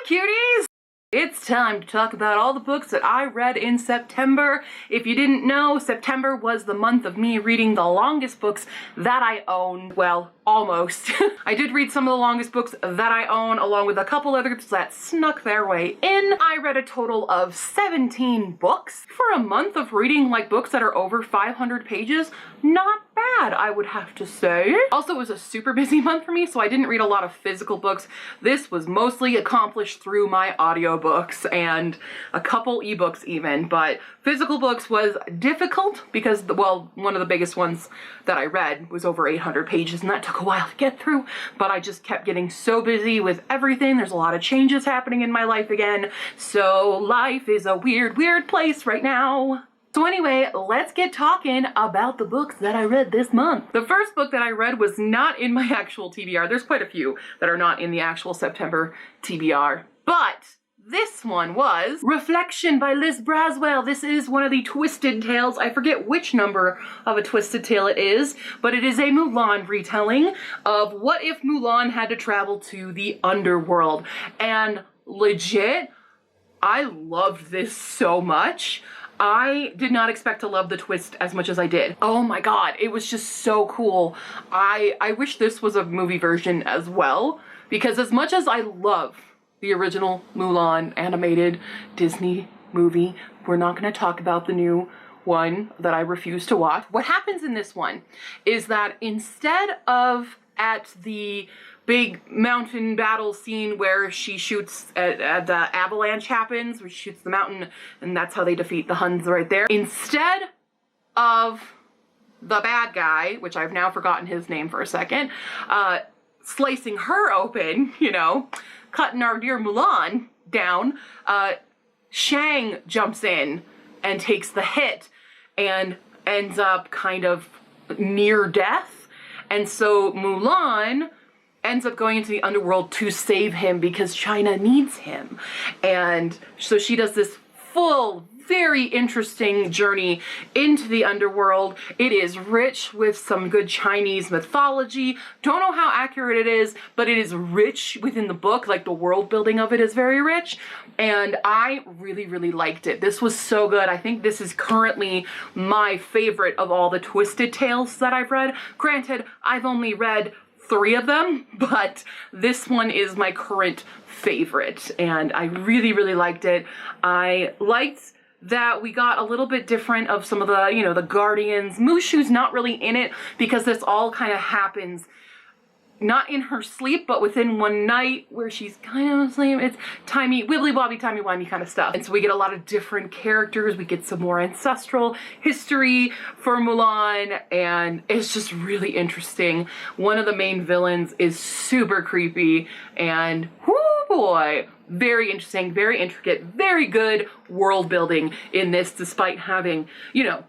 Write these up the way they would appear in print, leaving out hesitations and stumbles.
cuties! It's time to talk about all the books that I read in September. If you didn't know, September was the month of me reading the longest books that I own. Well, almost. I did read some of the longest books that I own, along with a couple others that snuck their way in. I read a total of 17 books. For a month of reading like books that are over 500 pages, not bad, I would have to say. Also, it was a super busy month for me, so I didn't read a lot of physical books. This was mostly accomplished through my audiobooks and a couple ebooks even, but physical books was difficult because, well, one of the biggest ones that I read was over 800 pages, and that took a while to get through, but I just kept getting so busy with everything. There's a lot of changes happening in my life again, so life is a weird, weird place right now. So anyway, let's get talking about the books that I read this month. The first book that I read was not in my actual TBR. There's quite a few that are not in the actual September TBR, but this one was Reflection by Liz Braswell. This is one of the Twisted Tales. I forget which number of a Twisted Tale it is, but it is a Mulan retelling of what if Mulan had to travel to the underworld. And legit, I loved this so much. I did not expect to love the twist as much as I did. Oh my god, it was just so cool. I wish this was a movie version as well, because as much as I love the original Mulan animated Disney movie, we're not going to talk about the new one that I refuse to watch. What happens in this one is that instead of at the big mountain battle scene where she shoots at the avalanche happens, where she shoots the mountain, and that's how they defeat the Huns right there. Instead of the bad guy, which I've now forgotten his name for a second, slicing her open, you know, cutting our dear Mulan down, Shang jumps in and takes the hit and ends up kind of near death. And so Mulan ends up going into the underworld to save him because China needs him. And so she does this full, very interesting journey into the underworld. It is rich with some good Chinese mythology. Don't know how accurate it is, but it is rich within the book. Like, the world building of it is very rich. And I really, really liked it. This was so good. I think this is currently my favorite of all the Twisted Tales that I've read. Granted, I've only read 3 of them, but this one is my current favorite, and I really, really liked it. I liked that we got a little bit different of some of the, you know, the Guardians. Mushu's not really in it because this all kind of happens not in her sleep, but within one night where she's kind of asleep. It's timey, wibbly-wobbly, timey-wimey kind of stuff. And so we get a lot of different characters. We get some more ancestral history for Mulan, and it's just really interesting. One of the main villains is super creepy, and whoo boy, very interesting, very intricate, very good world building in this, despite having, you know,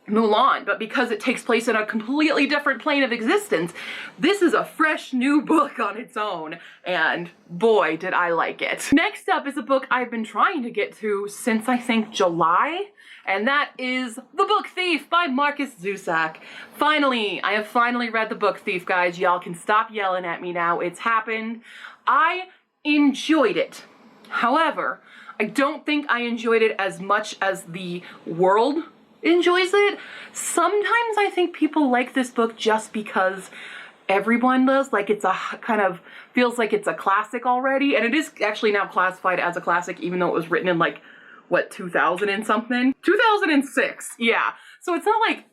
Mulan, but because it takes place in a completely different plane of existence, this is a fresh new book on its own, and boy, did I like it. Next up is a book I've been trying to get to since I think July, and that is The Book Thief by Markus Zusak. Finally, I have finally read The Book Thief, guys. Y'all can stop yelling at me now. It's happened. I enjoyed it. However, I don't think I enjoyed it as much as the world enjoys it. Sometimes I think people like this book just because everyone does. Like, it's a kind of feels like it's a classic already, and it is actually now classified as a classic, even though it was written in, like, what, 2000 and something? 2006, yeah. So it's not like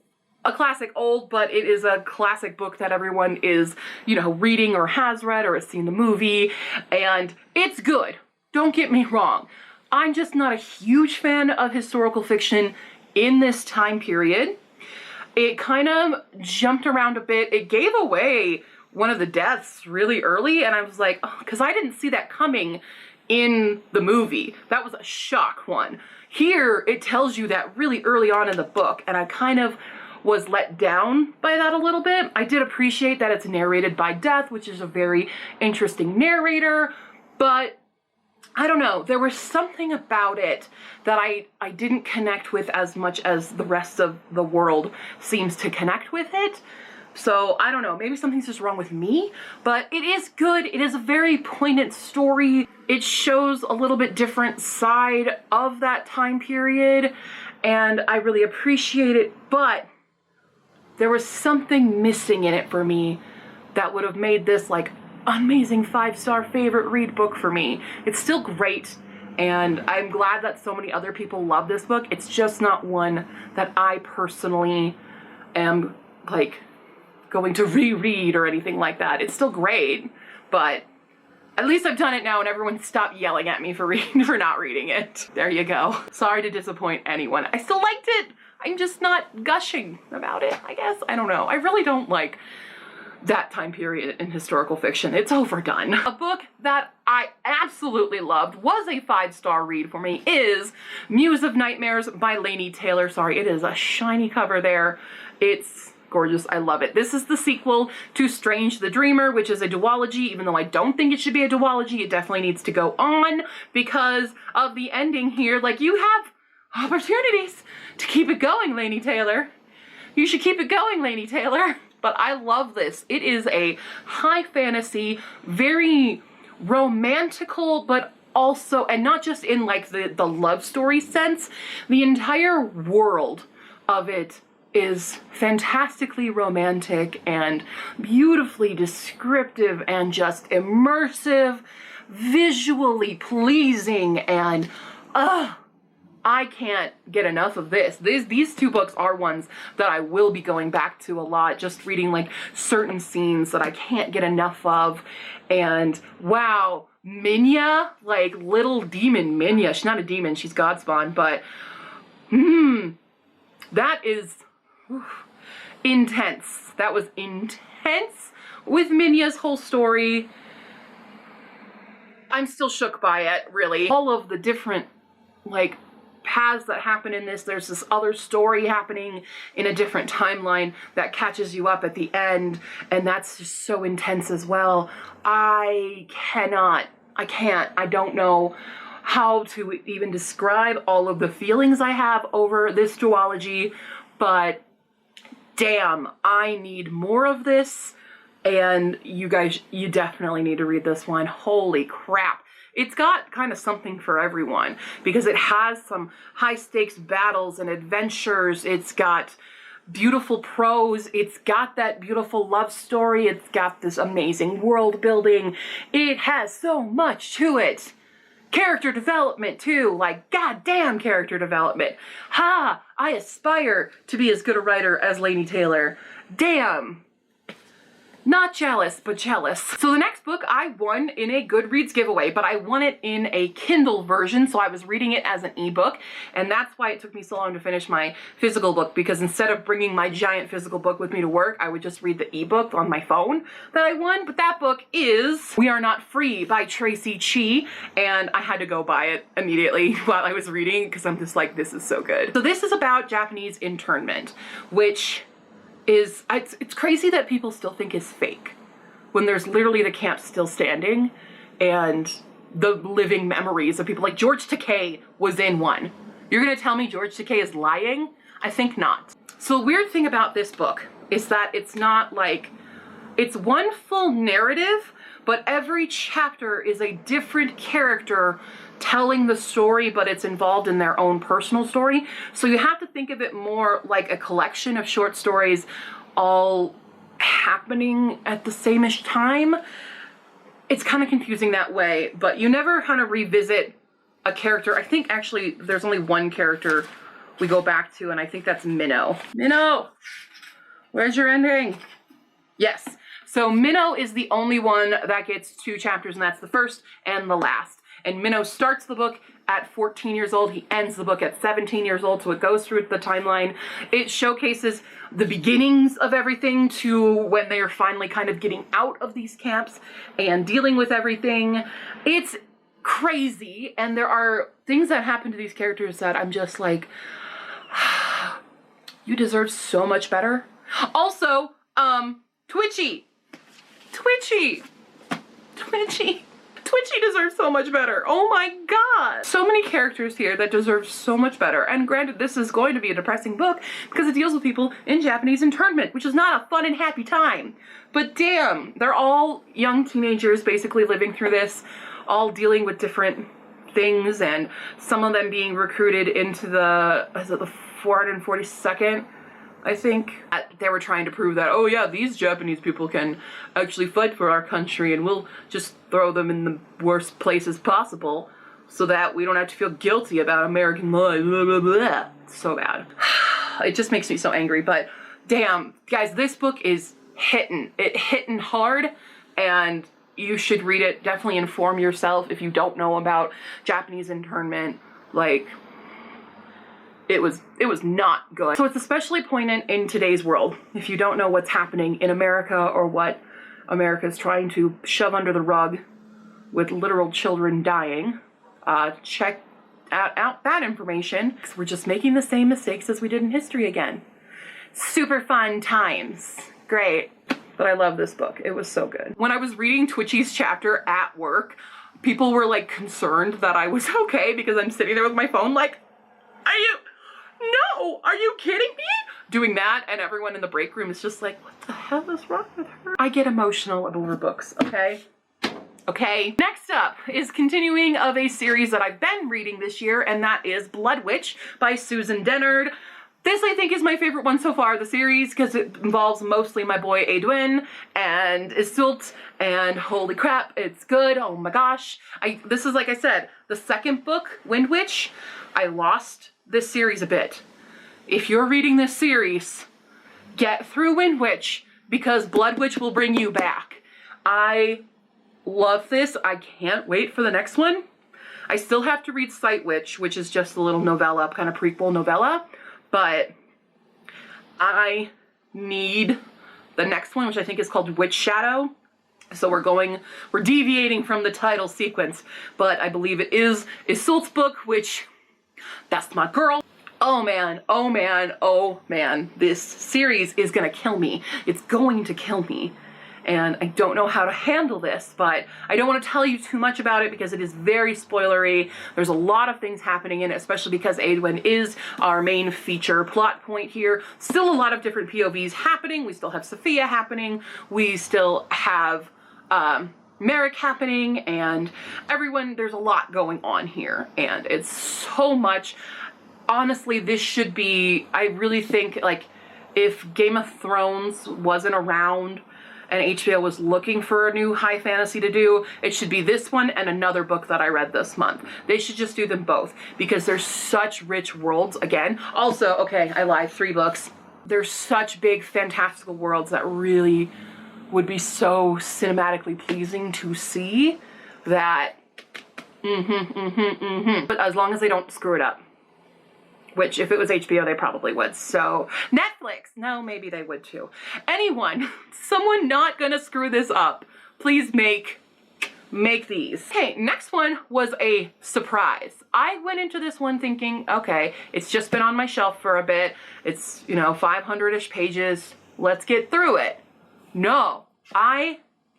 a classic old, but it is a classic book that everyone is, you know, reading or has read or has seen the movie, and it's good. Don't get me wrong. I'm just not a huge fan of historical fiction in this time period. It kind of jumped around a bit. It gave away one of the deaths really early, and I was like, oh, because I didn't see that coming in the movie. That was a shock one. Here, it tells you that really early on in the book, and I kind of was let down by that a little bit. I did appreciate that it's narrated by Death, which is a very interesting narrator, but I don't know, there was something about it that I didn't connect with as much as the rest of the world seems to connect with it. So I don't know, maybe something's just wrong with me, but it is good. It is a very poignant story. it shows a little bit different side of that time period, and I really appreciate it, but there was something missing in it for me that would have made this like amazing 5-star favorite read book for me. It's still great, and I'm glad that so many other people love this book. It's just not one that I personally am like going to reread or anything like that. It's still great, but at least I've done it now and everyone stopped yelling at me for not reading it. There you go. Sorry to disappoint anyone. I still liked it. I'm just not gushing about it, I guess. I don't know. I really don't like that time period in historical fiction. It's overdone. A book that I absolutely loved, was a 5-star read for me, is Muse of Nightmares by Laini Taylor. Sorry, it is a shiny cover there. It's gorgeous. I love it. This is the sequel to Strange the Dreamer, which is a duology. Even though I don't think it should be a duology, it definitely needs to go on because of the ending here. Like, you have opportunities to keep it going, Laini Taylor. You should keep it going, Laini Taylor. But I love this. It is a high fantasy, very romantical, but also, and not just in like the love story sense, the entire world of it is fantastically romantic and beautifully descriptive and just immersive, visually pleasing, and I can't get enough of this. These two books are ones that I will be going back to a lot, just reading like certain scenes that I can't get enough of. And wow, Minya, like little demon Minya. She's not a demon, she's Godspawn, but that is intense. That was intense with Minya's whole story. I'm still shook by it, really. All of the different like paths that happen in this. There's this other story happening in a different timeline that catches you up at the end, and that's just so intense as well. I don't know how to even describe all of the feelings I have over this duology, but damn, I need more of this, and you guys, you definitely need to read this one. Holy crap. It's got kind of something for everyone because it has some high stakes battles and adventures. It's got beautiful prose. It's got that beautiful love story. It's got this amazing world building. It has so much to it. Character development too, like goddamn character development. Ha! I aspire to be as good a writer as Laini Taylor. Damn. Not jealous, but jealous. So the next book I won in a Goodreads giveaway, but I won it in a Kindle version, so I was reading it as an ebook, and that's why it took me so long to finish my physical book, because instead of bringing my giant physical book with me to work, I would just read the ebook on my phone that I won. But that book is We Are Not Free by Traci Chee, and I had to go buy it immediately while I was reading, because I'm just like, this is so good. So this is about Japanese internment, which is, it's crazy that people still think is fake when there's literally the camp still standing and the living memories of people. Like George Takei was in one. You're gonna tell me George Takei is lying? I think not. So the weird thing about this book is that it's not like, it's one full narrative, but every chapter is a different character telling the story, but it's involved in their own personal story. So you have to think of it more like a collection of short stories all happening at the same-ish time. It's kind of confusing that way, but you never kind of revisit a character. I think actually there's only one character we go back to, and I think that's Minnow. Minnow, where's your ending? Yes. So Minnow is the only one that gets 2 chapters, and that's the first and the last. And Minnow starts the book at 14 years old. He ends the book at 17 years old, so it goes through the timeline. It showcases the beginnings of everything to when they are finally kind of getting out of these camps and dealing with everything. It's crazy, and there are things that happen to these characters that I'm just like, you deserve so much better. Also, Twitchy deserves so much better. Oh my god. So many characters here that deserve so much better. And granted, this is going to be a depressing book because it deals with people in Japanese internment, which is not a fun and happy time. But damn, they're all young teenagers basically living through this. all dealing with different things, and some of them being recruited into the 442nd, I think. They were trying to prove that, oh yeah, these Japanese people can actually fight for our country, and we'll just throw them in the worst places possible so that we don't have to feel guilty about American law. Blah, blah, blah. So bad. It just makes me so angry. But damn, guys, this book is hitting hard, and you should read it. Definitely inform yourself if you don't know about Japanese internment. Like, it was not good. So it's especially poignant in today's world. If you don't know what's happening in America, or what America is trying to shove under the rug with literal children dying, check out that information, because we're just making the same mistakes as we did in history again. Super fun times. Great. But I love this book. It was so good. When I was reading Twitchy's chapter at work, people were like concerned that I was okay, because I'm sitting there with my phone like, are you kidding me? Doing that, and everyone in the break room is just like, what the hell is wrong with her? I get emotional over books, okay? Okay. Next up is continuing of a series that I've been reading this year, and that is Bloodwitch by Susan Dennard. This, I think, is my favorite one so far of the series, because it involves mostly my boy Edwin and Iseult, and holy crap, it's good. Oh my gosh. This is, like I said, the second book, Wind Witch. I lost this series a bit. If you're reading this series, get through Wind Witch, because Bloodwitch will bring you back. I love this. I can't wait for the next one. I still have to read Sight Witch, which is just a little novella, kind of prequel novella, but I need the next one, which I think is called Witch Shadow. So we're deviating from the title sequence, but I believe it is Iseult's book, which, that's my girl. Oh man, oh man, oh man. This series is gonna kill me. It's going to kill me. And I don't know how to handle this, but I don't want to tell you too much about it because it is very spoilery. There's a lot of things happening in it, especially because Edwin is our main feature plot point here. Still a lot of different POVs happening. We still have Sophia happening. We still have Merrick happening, and everyone, there's a lot going on here, and it's so much. Honestly, this should be, I really think, like, if Game of Thrones wasn't around and HBO was looking for a new high fantasy to do, it should be this one and another book that I read this month. They should just do them both, because there's such rich worlds. Again, also, okay, I lied, 3 books. There's such big fantastical worlds that really would be so cinematically pleasing to see that, But as long as they don't screw it up. Which, if it was HBO, they probably would. So, Netflix, no, maybe they would too. Someone not gonna screw this up. Please make these. Okay, next one was a surprise. I went into this one thinking, okay, it's just been on my shelf for a bit. It's, 500-ish pages. Let's get through it. No, I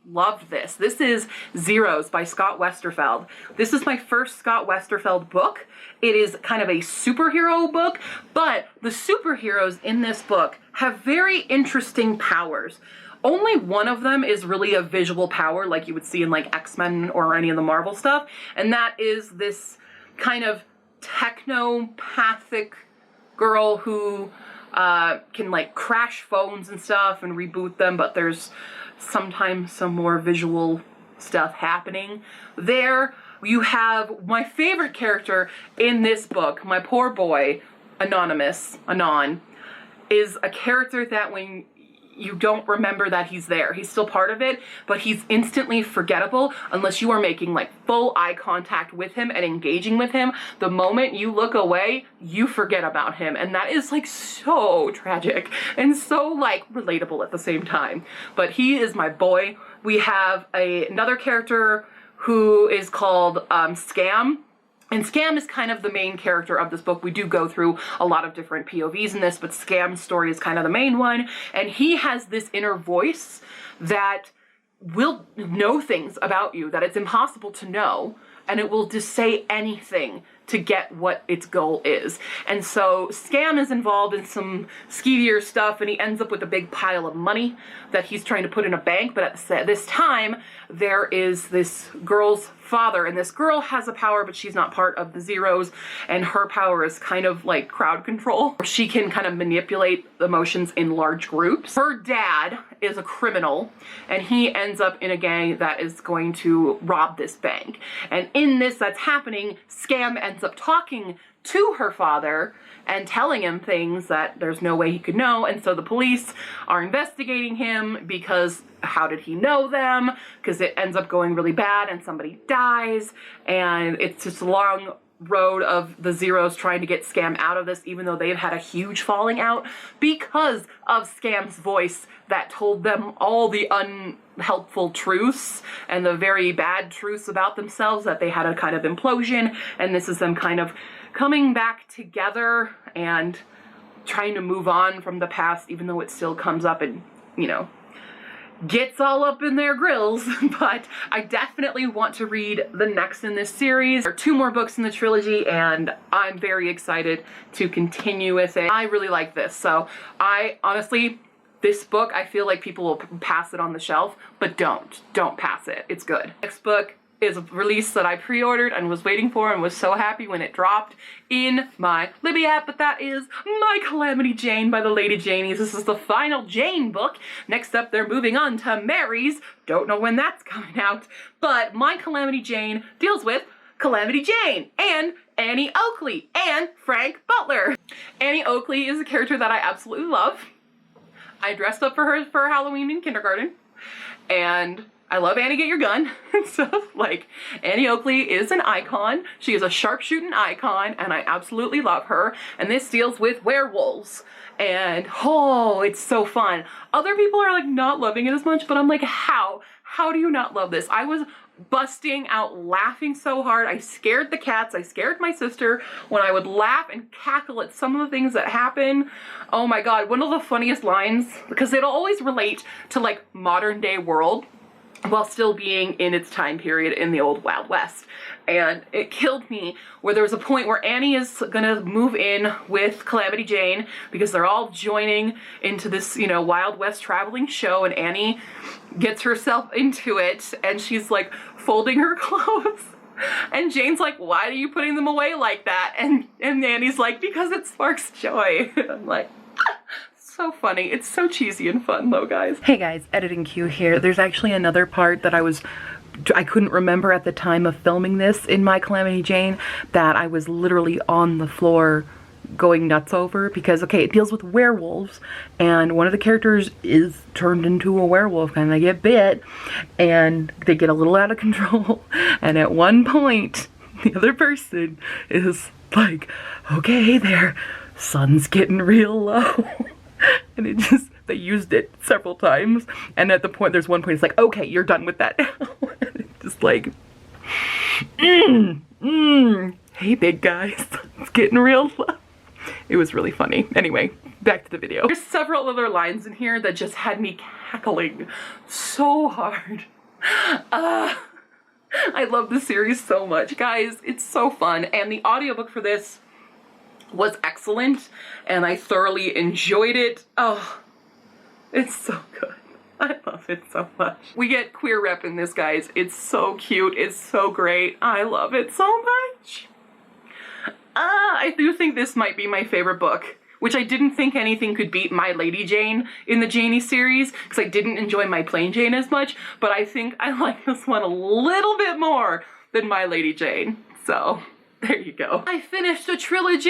loved this. This is Zeros by Scott Westerfeld. This is my first Scott Westerfeld book. It is kind of a superhero book, but the superheroes in this book have very interesting powers. Only one of them is really a visual power like you would see in like X-Men or any of the Marvel stuff, and that is this kind of technopathic girl who can like crash phones and stuff and reboot them, but there's sometimes some more visual stuff happening there. You have my favorite character in this book, my poor boy, Anon, is a character that when you don't remember that he's there, he's still part of it, but he's instantly forgettable unless you are making like full eye contact with him and engaging with him. The moment you look away, you forget about him, and that is like so tragic and so like relatable at the same time. But he is my boy. We have another character who is called Scam. And Scam is kind of the main character of this book. We do go through a lot of different POVs in this, but Scam's story is kind of the main one. And he has this inner voice that will know things about you that it's impossible to know. And it will just say anything to get what its goal is. And so Scam is involved in some skeevier stuff, and he ends up with a big pile of money that he's trying to put in a bank. But at this time, there is this girl's father, and this girl has a power, but she's not part of the Zeros, and her power is kind of like crowd control. She can kind of manipulate emotions in large groups. Her dad is a criminal, and he ends up in a gang that is going to rob this bank. And in this that's happening, Scam ends up talking to her father and telling him things that there's no way he could know. And so the police are investigating him because how did he know them? Because it ends up going really bad and somebody dies. And it's just a long road of the Zeros trying to get Scam out of this, even though they've had a huge falling out because of Scam's voice that told them all the unhelpful truths and the very bad truths about themselves, that they had a kind of implosion. And this is them kind of coming back together and trying to move on from the past, even though it still comes up and, you know, gets all up in their grills. But I definitely want to read the next in this series. There are 2 more books in the trilogy, and I'm very excited to continue with it. I really like this. So I honestly, this book, I feel like people will pass it on the shelf, but don't pass it. It's good. Next book is a release that I pre-ordered and was waiting for and was so happy when it dropped in my Libby app, but that is My Calamity Jane by the Lady Janies. This is the final Jane book. Next up, they're moving on to Mary's. Don't know when that's coming out, but My Calamity Jane deals with Calamity Jane and Annie Oakley and Frank Butler. Annie Oakley is a character that I absolutely love. I dressed up for her for Halloween in kindergarten, and I love Annie Get Your Gun and stuff. Like, Annie Oakley is an icon. She is a sharpshooting icon, and I absolutely love her. And this deals with werewolves. And, oh, it's so fun. Other people are, like, not loving it as much, but I'm like, how? How do you not love this? I was busting out laughing so hard. I scared the cats. I scared my sister when I would laugh and cackle at some of the things that happen. Oh my God, one of the funniest lines, because it'll always relate to, like, modern day world, while still being in its time period in the old Wild West. And it killed me where there was a point where Annie is gonna move in with Calamity Jane because they're all joining into this, you know, Wild West traveling show, and Annie gets herself into it and she's like folding her clothes. And Jane's like, why are you putting them away like that? And Annie's like, because it sparks joy. I'm like, so funny. It's so cheesy and fun though, guys. Hey guys, editing Q here. There's actually another part that I couldn't remember at the time of filming this in My Calamity Jane that I was literally on the floor going nuts over, because okay, it deals with werewolves and one of the characters is turned into a werewolf and they get bit and they get a little out of control, and at one point the other person is like, okay, their sun's getting real low. And it just, they used it several times, and at the point, there's one point it's like, okay, you're done with that now. And it's just like, hey big guys, it's getting real low. It was really funny. Anyway, back to the video. There's several other lines in here that just had me cackling so hard. I love the series so much, guys. It's so fun, and the audiobook for this was excellent, and I thoroughly enjoyed it. Oh, it's so good. I love it so much. We get queer rep in this, guys. It's so cute. It's so great. I love it so much. I do think this might be my favorite book, which I didn't think anything could beat My Lady Jane in the Janie series, because I didn't enjoy My Plain Jane as much, but I think I like this one a little bit more than My Lady Jane. So there you go. I finished a trilogy!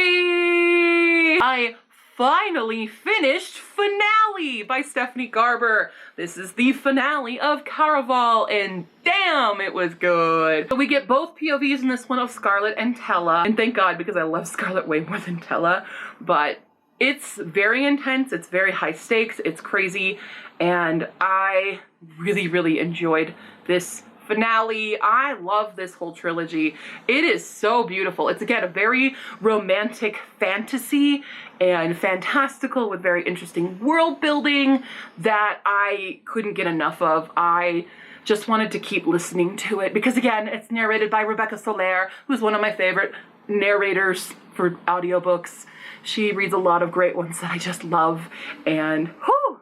I finally finished Finale by Stephanie Garber. This is the finale of Caraval, and damn, it was good. So we get both POVs in this one of Scarlet and Tella, and thank God, because I love Scarlet way more than Tella, but it's very intense, it's very high stakes, it's crazy, and I really, really enjoyed this finale. I love this whole trilogy. It is so beautiful. It's again a very romantic fantasy and fantastical with very interesting world building that I couldn't get enough of. I just wanted to keep listening to it because, again, it's narrated by Rebecca Soler, who's one of my favorite narrators for audiobooks. She reads a lot of great ones that I just love. And, whoo,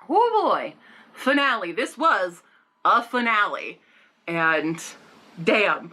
oh boy, finale. This was a finale. And, damn.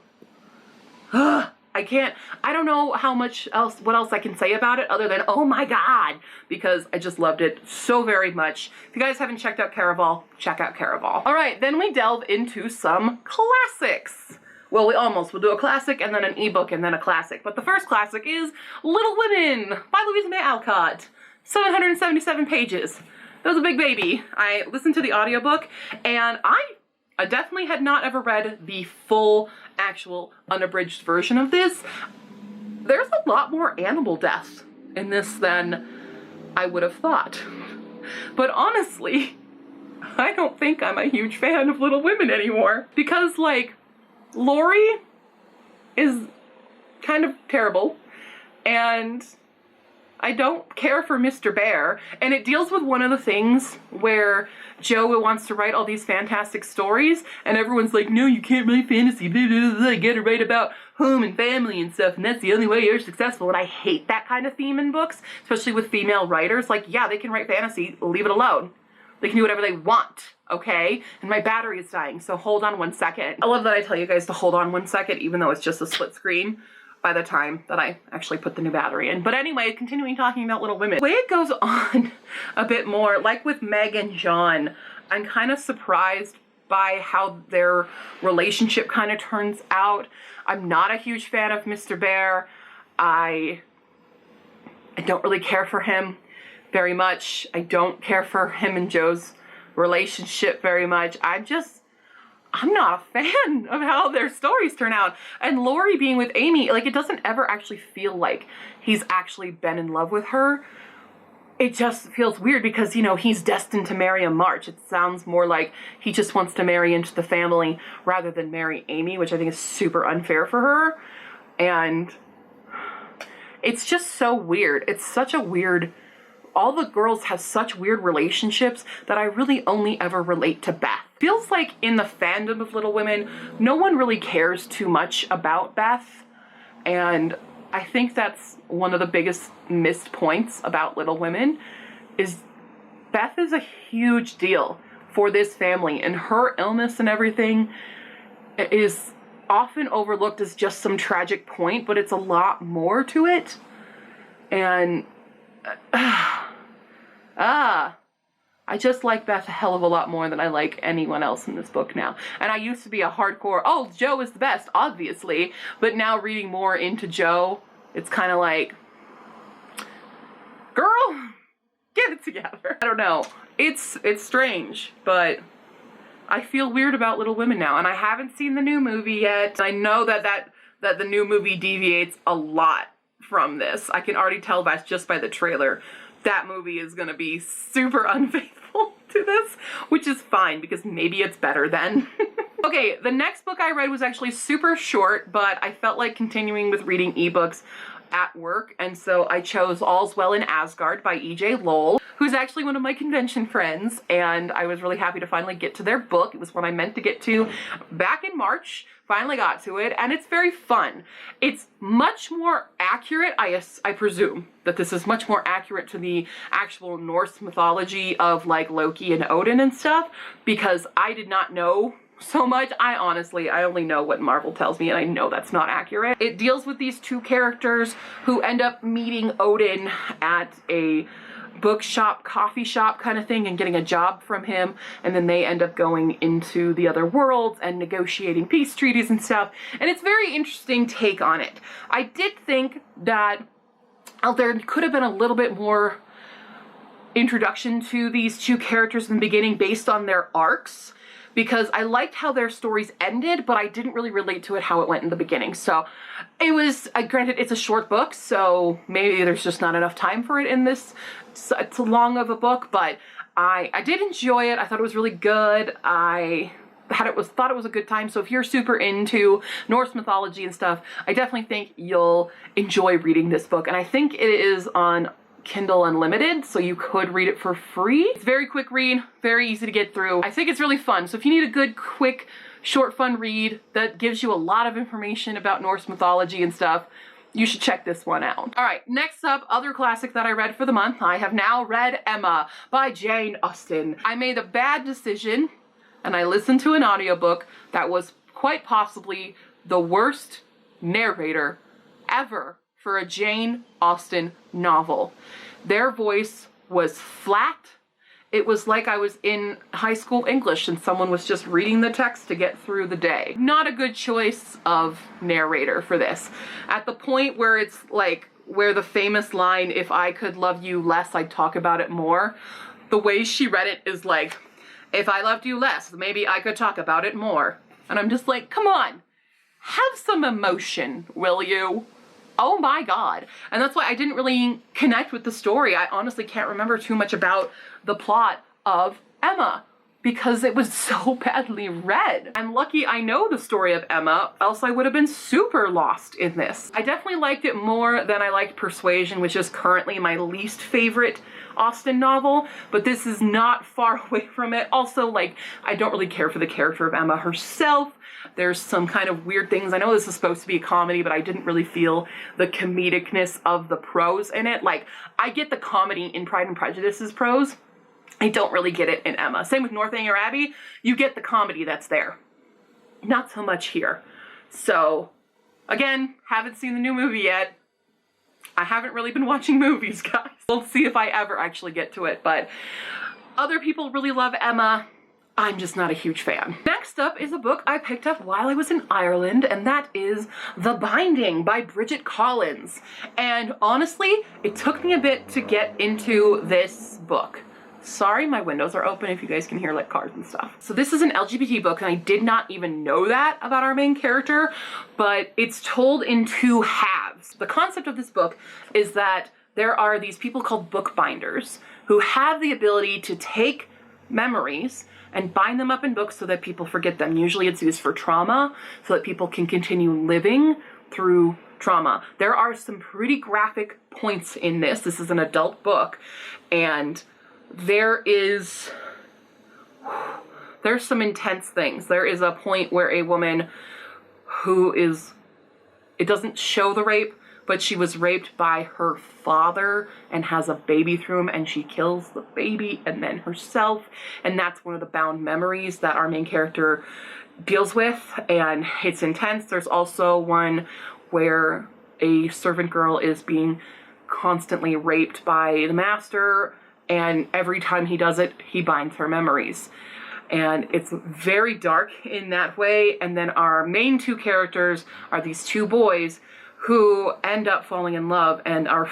I don't know what else I can say about it other than, oh my god, because I just loved it so very much. If you guys haven't checked out Caraval, check out Caraval. All right, then we delve into some classics. Well, we'll do a classic and then an ebook and then a classic. But the first classic is Little Women by Louisa May Alcott. 777 pages. That was a big baby. I listened to the audiobook and I definitely had not ever read the full, actual, unabridged version of this. There's a lot more animal death in this than I would have thought. But honestly, I don't think I'm a huge fan of Little Women anymore. Because, like, Lori is kind of terrible, and I don't care for Mr. Bear, and it deals with one of the things where Joe wants to write all these fantastic stories, and everyone's like, no, you can't write fantasy, blah, blah, blah, get to write about home and family and stuff, and that's the only way you're successful, and I hate that kind of theme in books, especially with female writers. Like, yeah, they can write fantasy, leave it alone. They can do whatever they want, okay? And my battery is dying, so hold on one second. I love that I tell you guys to hold on one second, even though it's just a split screen, by the time that I actually put the new battery in. But anyway, continuing talking about Little Women. The way it goes on a bit more, like with Meg and John, I'm kind of surprised by how their relationship kind of turns out. I'm not a huge fan of Mr. Bear. I don't really care for him very much. I don't care for him and Joe's relationship very much. I'm not a fan of how their stories turn out. And Lori being with Amy, like, it doesn't ever actually feel like he's actually been in love with her. It just feels weird because, you know, he's destined to marry a March. It sounds more like he just wants to marry into the family rather than marry Amy, which I think is super unfair for her. And it's just so weird. It's such a weird... All the girls have such weird relationships that I really only ever relate to Beth. Feels like in the fandom of Little Women, no one really cares too much about Beth. And I think that's one of the biggest missed points about Little Women, is Beth is a huge deal for this family. And her illness and everything is often overlooked as just some tragic point, but it's a lot more to it. And... I just like Beth a hell of a lot more than I like anyone else in this book now. And I used to be a hardcore, oh, Joe is the best, obviously. But now reading more into Joe, it's kind of like, girl, get it together. I don't know. It's strange, but I feel weird about Little Women now. And I haven't seen the new movie yet. I know that the new movie deviates a lot from this. I can already tell just by the trailer. That movie is gonna be super unfaithful to this, which is fine because maybe it's better then. Okay, the next book I read was actually super short, but I felt like continuing with reading ebooks at work, and so I chose All's Well in Asgard by E.J. Lowell, who's actually one of my convention friends, and I was really happy to finally get to their book. It was one I meant to get to back in March, finally got to it, and it's very fun. It's much more accurate, I presume, that this is much more accurate to the actual Norse mythology of, like, Loki and Odin and stuff, because I did not know so much. I only know what Marvel tells me, and I know that's not accurate. It deals with these two characters who end up meeting Odin at a bookshop, coffee shop kind of thing, and getting a job from him, and then they end up going into the other worlds and negotiating peace treaties and stuff, and it's a very interesting take on it. I did think that there could have been a little bit more introduction to these two characters in the beginning based on their arcs, because I liked how their stories ended, but I didn't really relate to it how it went in the beginning. So it was, granted, it's a short book, so maybe there's just not enough time for it in this. It's a long of a book, but I did enjoy it. I thought it was really good. I thought it was a good time. So if you're super into Norse mythology and stuff, I definitely think you'll enjoy reading this book. And I think it is on Kindle Unlimited, so you could read it for free. It's a very quick read, very easy to get through. I think it's really fun. So if you need a good, quick, short, fun read that gives you a lot of information about Norse mythology and stuff, you should check this one out. All right, next up, other classic that I read for the month. I have now read Emma by Jane Austen. I made a bad decision and I listened to an audiobook that was quite possibly the worst narrator ever for a Jane Austen novel. Their voice was flat. It was like I was in high school English and someone was just reading the text to get through the day. Not a good choice of narrator for this. At the point where it's like, where the famous line, "If I could love you less, I'd talk about it more," the way she read it is like, "If I loved you less, maybe I could talk about it more." And I'm just like, come on, have some emotion, will you? Oh my God. And that's why I didn't really connect with the story. I honestly can't remember too much about the plot of Emma because it was so badly read. I'm lucky I know the story of Emma, else I would have been super lost in this. I definitely liked it more than I liked Persuasion, which is currently my least favorite Austen novel, but this is not far away from it. Also, like, I don't really care for the character of Emma herself. There's some kind of weird things. I know this is supposed to be a comedy, but I didn't really feel the comedicness of the prose in it. Like, I get the comedy in Pride and Prejudice's prose. I don't really get it in Emma. Same with Northanger Abbey. You get the comedy that's there. Not so much here. So, again, haven't seen the new movie yet. I haven't really been watching movies, guys. We'll see if I ever actually get to it, but other people really love Emma. I'm just not a huge fan. Next up is a book I picked up while I was in Ireland, and that is The Binding by Bridget Collins. And honestly, it took me a bit to get into this book. Sorry, my windows are open if you guys can hear like cars and stuff. So this is an LGBT book, and I did not even know that about our main character, but it's told in two halves. The concept of this book is that there are these people called bookbinders who have the ability to take memories and bind them up in books so that people forget them. Usually it's used for trauma, so that people can continue living through trauma. There are some pretty graphic points in this. This is an adult book, and there's some intense things. There is a point where a woman who is, it doesn't show the rape, but she was raped by her father and has a baby through him, and she kills the baby and then herself. And that's one of the bound memories that our main character deals with, and it's intense. There's also one where a servant girl is being constantly raped by the master, and every time he does it, he binds her memories. And it's very dark in that way. And then our main two characters are these two boys who end up falling in love and are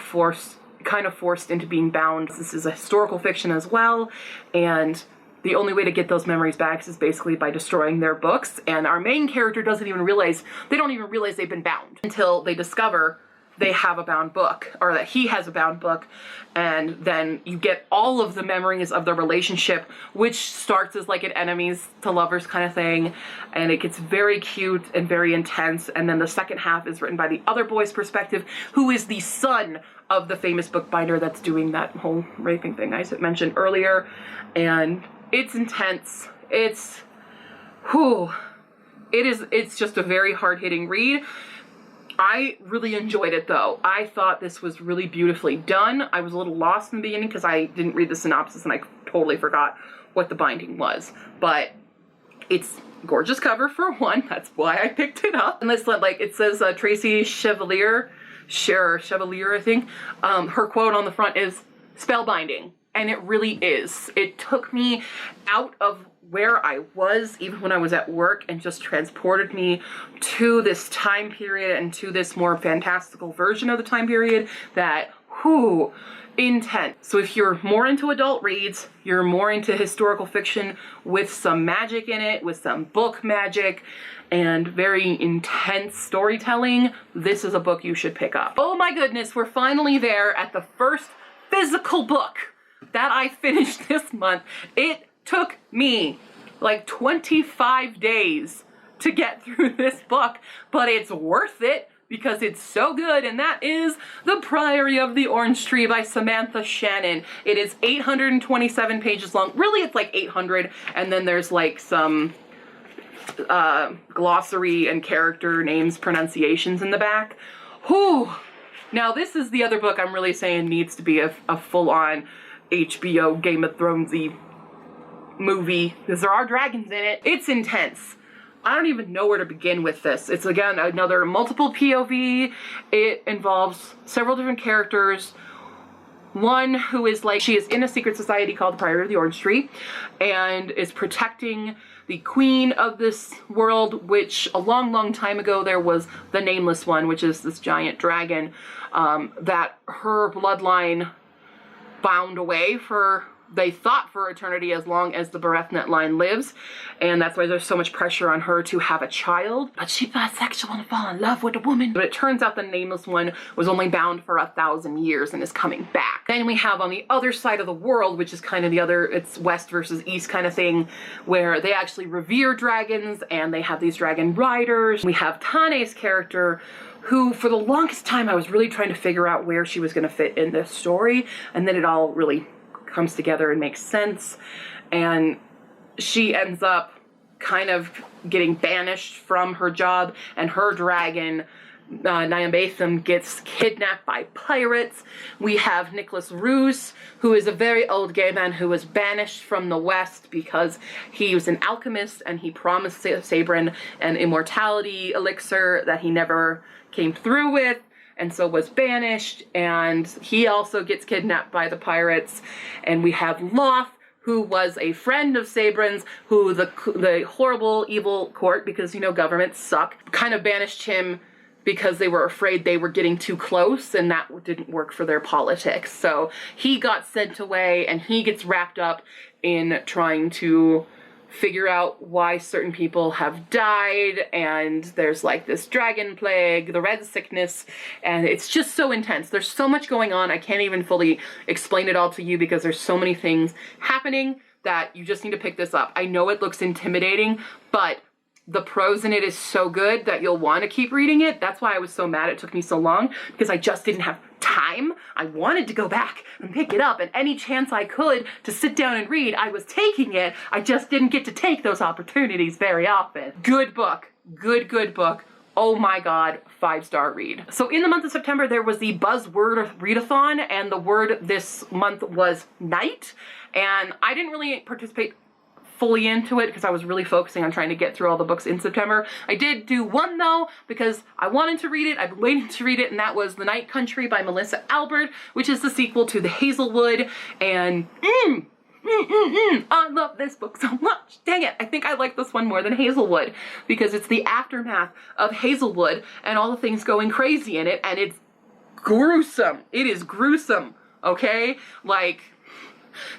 kind of forced into being bound. This is a historical fiction as well, and the only way to get those memories back is basically by destroying their books. And our main character doesn't even realize, they don't even realize they've been bound until they discover they have a bound book, or that he has a bound book, and then you get all of the memories of the relationship, which starts as like an enemies to lovers kind of thing, and it gets very cute and very intense. And then the second half is written by the other boy's perspective, who is the son of the famous bookbinder that's doing that whole raping thing I mentioned earlier. And it's intense. It's just a very hard-hitting read. I really enjoyed it though. I thought this was really beautifully done. I was a little lost in the beginning because I didn't read the synopsis and I totally forgot what The Binding was. But it's gorgeous cover for one. That's why I picked it up. And this, like, it says Traci Chevalier, I think. Her quote on the front is spellbinding. And it really is. It took me out of where I was, even when I was at work, and just transported me to this time period and to this more fantastical version of the time period that, intense. So if you're more into adult reads, you're more into historical fiction with some magic in it, with some book magic, and very intense storytelling, this is a book you should pick up. Oh my goodness, we're finally there at the first physical book that I finished this month. It took me like 25 days to get through this book, but it's worth it because it's so good, and that is The Priory of the Orange Tree by Samantha Shannon. It is 827 pages long. Really, it's like 800, and then there's like some glossary and character names pronunciations in the back. Whew. Now, this is the other book I'm really saying needs to be a full-on HBO Game of Thrones-y movie, because there are dragons in it. It's intense. I don't even know where to begin with this. It's, again, another multiple POV. It involves several different characters. One who is like, she is in a secret society called the Priory of the Orange Tree and is protecting the queen of this world, which a long, long time ago there was the Nameless One, which is this giant dragon that her bloodline bound away for, they thought, for eternity, as long as the Berethnet line lives, and that's why there's so much pressure on her to have a child. But she's bisexual and fall in love with a woman. But it turns out the Nameless One was only bound for 1,000 years and is coming back. Then we have on the other side of the world, which is kind of the other, it's west versus east kind of thing, where they actually revere dragons and they have these dragon riders. We have Tane's character, who for the longest time I was really trying to figure out where she was going to fit in this story, and then it all really comes together and makes sense, and she ends up kind of getting banished from her job, and her dragon Nyambatham gets kidnapped by pirates. We have Nicholas Roos, who is a very old gay man who was banished from the West because he was an alchemist and he promised Sabrin an immortality elixir that he never came through with, and so was banished, and he also gets kidnapped by the pirates. And we have Loth, who was a friend of Sabrin's, who the horrible, evil court, because, you know, governments suck, kind of banished him because they were afraid they were getting too close, and that didn't work for their politics. So he got sent away, and he gets wrapped up in trying to figure out why certain people have died, and there's like this dragon plague, the red sickness, and it's just so intense. There's so much going on. I can't even fully explain it all to you because there's so many things happening that you just need to pick this up. I know it looks intimidating, but the prose in it is so good that you'll want to keep reading it. That's why I was so mad it took me so long, because I just didn't have time. I wanted to go back and pick it up, and any chance I could to sit down and read, I was taking it. I just didn't get to take those opportunities very often. Good book. Good book. Oh my God, 5-star read. So in the month of September, there was the Buzzword Readathon, and the word this month was night, and I didn't really participate fully into it because I was really focusing on trying to get through all the books in September. I did do one though because I wanted to read it. I've been waiting to read it, and that was The Night Country by Melissa Albert, which is the sequel to The Hazelwood, and I love this book so much. Dang it, I think I like this one more than Hazelwood because it's the aftermath of Hazelwood and all the things going crazy in it, and it's gruesome. It is gruesome, okay? Like,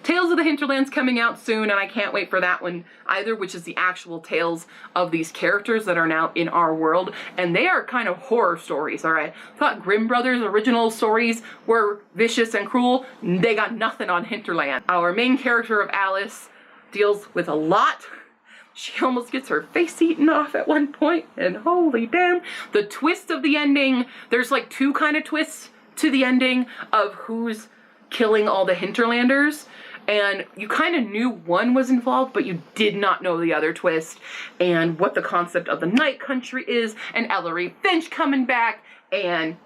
Tales of the Hinterlands coming out soon, and I can't wait for that one either, which is the actual tales of these characters that are now in our world, and they are kind of horror stories, alright? I thought Grimm Brothers' original stories were vicious and cruel. They got nothing on Hinterland. Our main character of Alice deals with a lot. She almost gets her face eaten off at one point, and holy damn. The twist of the ending, there's like two kind of twists to the ending of who's killing all the Hinterlanders, and you kind of knew one was involved, but you did not know the other twist, and what the concept of the Night Country is, and Ellery Finch coming back, and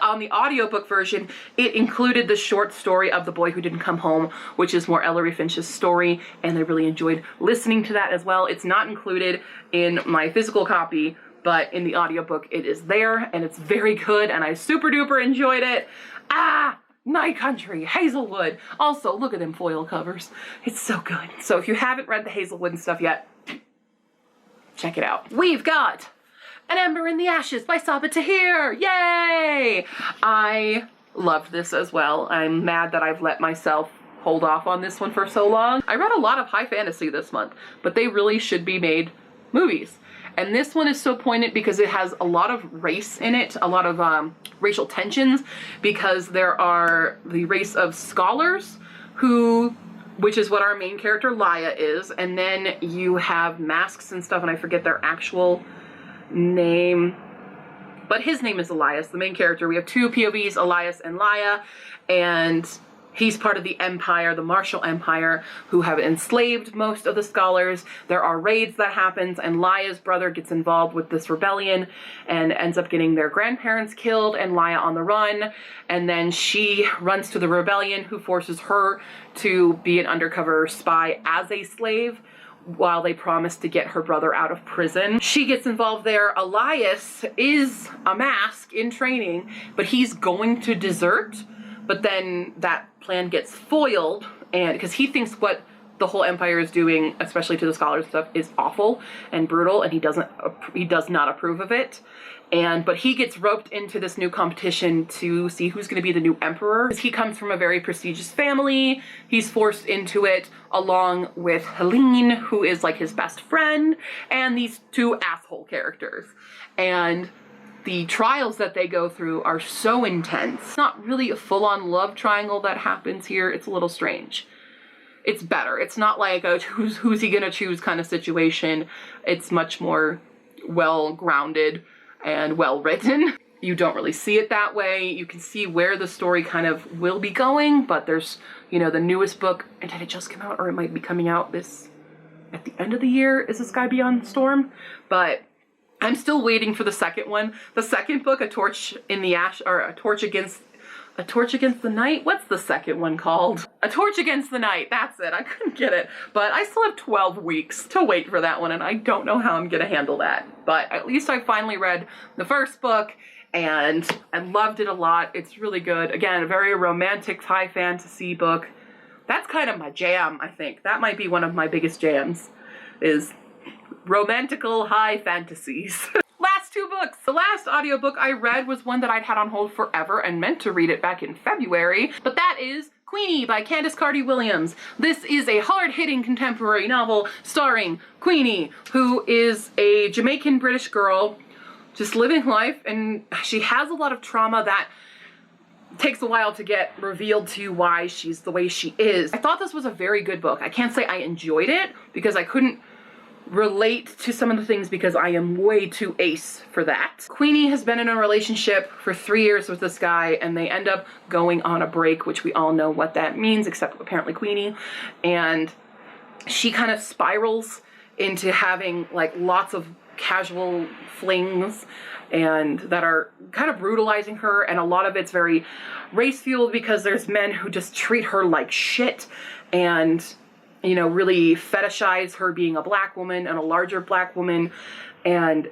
on the audiobook version, it included the short story of The Boy Who Didn't Come Home, which is more Ellery Finch's story, and I really enjoyed listening to that as well. It's not included in my physical copy, but in the audiobook it is there, and it's very good, and I super duper enjoyed it. Night Country, Hazelwood. Also, look at them foil covers. It's so good. So if you haven't read the Hazelwood and stuff yet, check it out. We've got An Ember in the Ashes by Sabaa Tahir. Yay! I loved this as well. I'm mad that I've let myself hold off on this one for so long. I read a lot of high fantasy this month, but they really should be made movies. And this one is so poignant because it has a lot of race in it, a lot of racial tensions, because there are the race of scholars which is what our main character Laia is, and then you have masks and stuff, and I forget their actual name. but his name is Elias, the main character. We have two POVs, Elias and Laia, and he's part of the Empire, the Martial Empire, who have enslaved most of the scholars. There are raids that happens, and Laia's brother gets involved with this rebellion and ends up getting their grandparents killed and Laia on the run. And then she runs to the rebellion, who forces her to be an undercover spy as a slave, while they promise to get her brother out of prison. She gets involved there. Elias is a mask in training, but he's going to desert, but then that plan gets foiled, and because he thinks what the whole empire is doing, especially to the scholars stuff, is awful and brutal, and he does not approve of it. But he gets roped into this new competition to see who's going to be the new emperor. He comes from a very prestigious family. He's forced into it along with Helene, who is like his best friend, and these two asshole characters. And the trials that they go through are so intense. It's not really a full-on love triangle that happens here. It's a little strange. It's better. It's not like a who's he gonna choose kind of situation. It's much more well-grounded and well-written. You don't really see it that way. You can see where the story kind of will be going, but there's, you know, the newest book, and did it just come out, or it might be coming out at the end of the year, is The Sky Beyond the Storm? But I'm still waiting for the second one. The second book, A Torch in the Ash, or A Torch Against the Night? What's the second one called? A Torch Against the Night, that's it. I couldn't get it. But I still have 12 weeks to wait for that one, and I don't know how I'm gonna handle that. But at least I finally read the first book, and I loved it a lot. It's really good. Again, a very romantic high fantasy book. That's kind of my jam, I think. That might be one of my biggest jams, is romantical high fantasies. Last two books. The last audiobook I read was one that I'd had on hold forever and meant to read it back in February, but that is Queenie by Candice Carty-Williams. This is a hard-hitting contemporary novel starring Queenie, who is a Jamaican British girl just living life, and she has a lot of trauma that takes a while to get revealed to you why she's the way she is. I thought this was a very good book. I can't say I enjoyed it because I couldn't relate to some of the things because I am way too ace for that. Queenie has been in a relationship for 3 years with this guy, and they end up going on a break, which we all know what that means, except apparently Queenie. And she kind of spirals into having like lots of casual flings and that are kind of brutalizing her, and a lot of it's very race-fueled because there's men who just treat her like shit and, you know, really fetishize her being a black woman and a larger black woman, and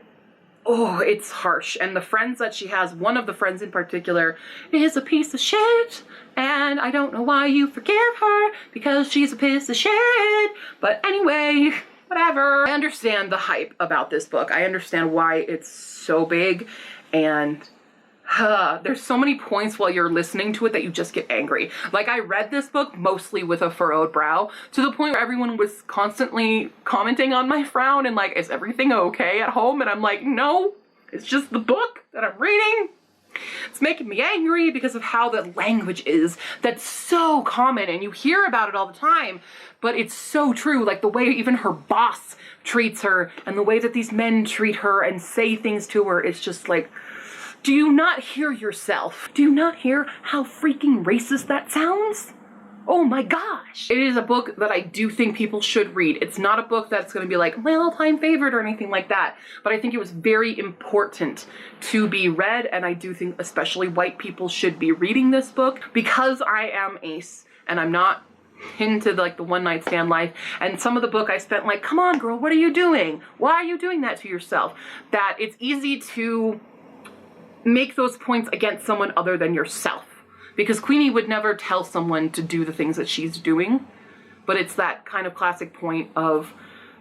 oh, it's harsh. And the friends that she has, one of the friends in particular, is a piece of shit, and I don't know why you forgive her, because she's a piece of shit. But anyway, whatever. I understand the hype about this book. I understand why it's so big, and there's so many points while you're listening to it that you just get angry. Like, I read this book mostly with a furrowed brow, to the point where everyone was constantly commenting on my frown and like, is everything okay at home? And I'm like, no, it's just the book that I'm reading. It's making me angry because of how the language is that's so common, and you hear about it all the time, but it's so true. Like the way even her boss treats her and the way that these men treat her and say things to her, it's just like, do you not hear yourself? Do you not hear how freaking racist that sounds? Oh my gosh. It is a book that I do think people should read. It's not a book that's going to be like my all-time favorite or anything like that, but I think it was very important to be read, and I do think especially white people should be reading this book, because I am ace and I'm not into like the one-night stand life, and some of the book I spent like, come on girl, what are you doing? Why are you doing that to yourself? That it's easy to make those points against someone other than yourself. Because Queenie would never tell someone to do the things that she's doing, but it's that kind of classic point of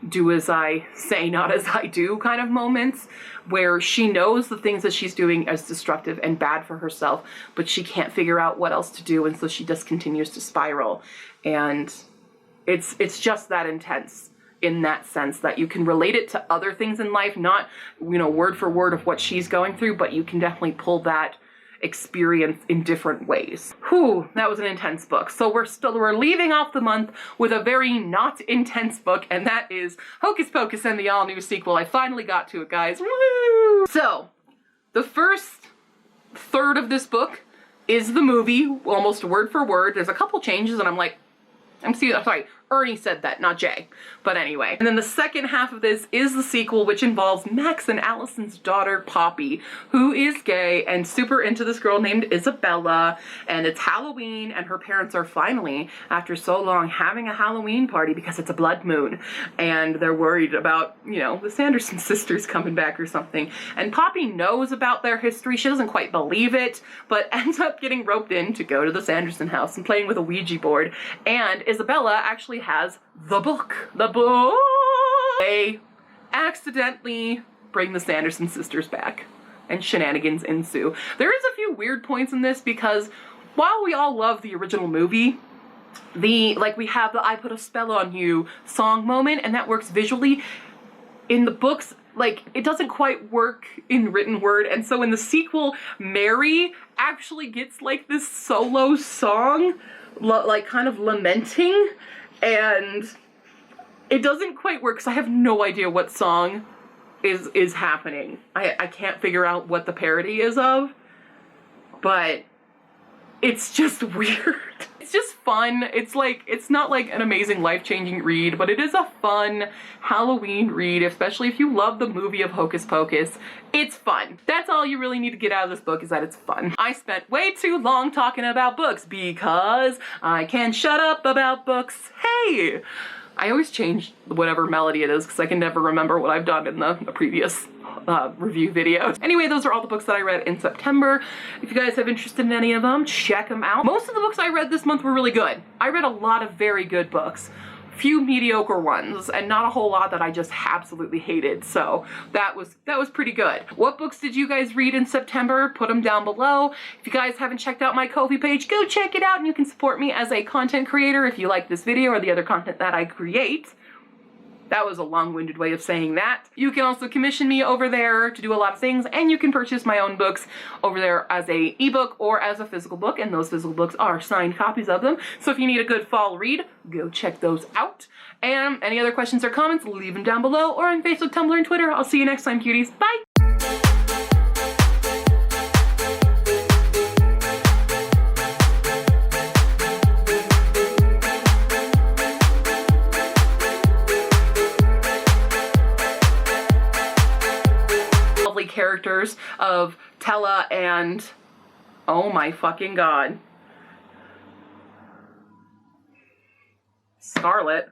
do as I say, not as I do kind of moments, where she knows the things that she's doing as destructive and bad for herself, but she can't figure out what else to do, and so she just continues to spiral. And it's just that intense in that sense that you can relate it to other things in life, not, you know, word for word of what she's going through, but you can definitely pull that experience in different ways. Whew, that was an intense book. So we're leaving off the month with a very not intense book, and that is Hocus Pocus and the all-new sequel. I finally got to it, guys. Woo! So The first third of this book is the movie, almost word for word. There's a couple changes and I'm like, I'm sorry, Ernie said that, not Jay. But anyway. And then the second half of this is the sequel, which involves Max and Allison's daughter, Poppy, who is gay and super into this girl named Isabella. And it's Halloween, and her parents are finally, after so long, having a Halloween party because it's a blood moon. And they're worried about, you know, the Sanderson sisters coming back or something. And Poppy knows about their history. She doesn't quite believe it, but ends up getting roped in to go to the Sanderson house and playing with a Ouija board. And Isabella actually has the book. They accidentally bring the Sanderson sisters back and shenanigans ensue. There is a few weird points in this because while we all love the original movie, we have the I Put a Spell on You song moment, and that works visually. In the books, like, it doesn't quite work in written word, and so in the sequel, Mary actually gets like this solo song, like kind of lamenting, and it doesn't quite work because I have no idea what song is happening. I can't figure out what the parody is of, but it's just weird. It's just fun. It's like, it's not like an amazing life-changing read, but it is a fun Halloween read, especially if you love the movie of Hocus Pocus. It's fun. That's all you really need to get out of this book, is that it's fun. I spent way too long talking about books because I can shut up about books. Hey! I always change whatever melody it is because I can never remember what I've done in the previous review videos. Anyway, those are all the books that I read in September. If you guys have interest in any of them, check them out. Most of the books I read this month were really good. I read a lot of very good books. Few mediocre ones, and not a whole lot that I just absolutely hated, so that was pretty good. What books did you guys read in September? Put them down below. If you guys haven't checked out my Ko-fi page, go check it out, and you can support me as a content creator if you like this video or the other content that I create. That was a long-winded way of saying that. You can also commission me over there to do a lot of things, and you can purchase my own books over there as a ebook or as a physical book, and those physical books are signed copies of them. So if you need a good fall read, go check those out. And any other questions or comments, leave them down below or on Facebook, Tumblr, and Twitter. I'll see you next time, cuties. Bye! Characters of Tella and, oh my fucking god, Scarlet.